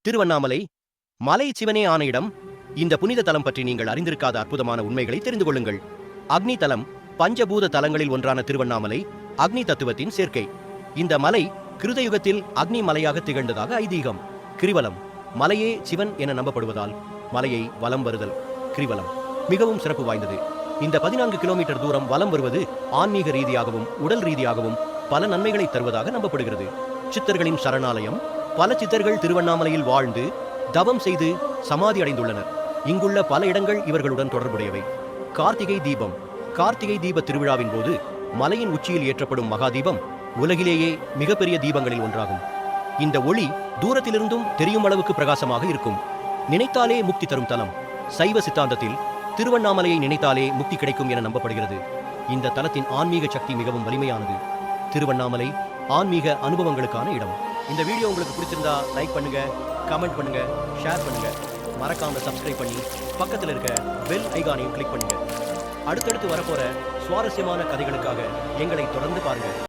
திருவண்ணாமலை மலை சிவனே ஆன இடம். இந்த புனித தலம் பற்றி நீங்கள் அறிந்திருக்காத அற்புதமான உண்மைகளை தெரிந்து கொள்ளுங்கள். அக்னி தலம். பஞ்சபூத தலங்களில் ஒன்றான திருவண்ணாமலை அக்னி தத்துவத்தின் சேர்க்கை. இந்த மலை கிருதயுகத்தில் அக்னி மலையாக திகழ்ந்ததாக ஐதீகம். கிரிவலம். மலையே சிவன் என நம்பப்படுவதால் மலையை வலம் வருதல் கிரிவலம் மிகவும் சிறப்பு வாய்ந்தது. இந்த 14 கிலோமீட்டர் தூரம் வலம் வருவது ஆன்மீக ரீதியாகவும் உடல் ரீதியாகவும் பல நன்மைகளை தருவதாக நம்பப்படுகிறது. சித்தர்களின் சரணாலயம். பல சித்தர்கள் திருவண்ணாமலையில் வாழ்ந்து தவம் செய்து சமாதி அடைந்துள்ளனர். இங்குள்ள பல இடங்கள் இவர்களுடன் தொடர்புடையவை. கார்த்திகை தீபம். கார்த்திகை தீப திருவிழாவின் போது மலையின் உச்சியில் ஏற்றப்படும் மகாதீபம் உலகிலேயே மிகப்பெரிய தீபங்களில் ஒன்றாகும். இந்த ஒளி தூரத்திலிருந்தும் தெரியும் அளவுக்கு பிரகாசமாக இருக்கும். நினைத்தாலே முக்தி தரும் தலம். சைவ சித்தாந்தத்தில் திருவண்ணாமலையை நினைத்தாலே முக்தி கிடைக்கும் என நம்பப்படுகிறது. இந்த தலத்தின் ஆன்மீக சக்தி மிகவும் வலிமையானது. திருவண்ணாமலை ஆன்மீக அனுபவங்களுக்கான இடம். இந்த வீடியோ உங்களுக்கு பிடிச்சிருந்தா லைக் பண்ணுங்க, கமெண்ட் பண்ணுங்க, ஷேர் பண்ணுங்க. மறக்காம சப்ஸ்கிரைப் பண்ணி பக்கத்தில் இருக்க பெல் ஐகானையும் கிளிக் பண்ணுங்க. அடுத்தடுத்து வரப்போற சுவாரஸ்யமான கதைகளுக்காக எங்களை தொடர்ந்து பாருங்க.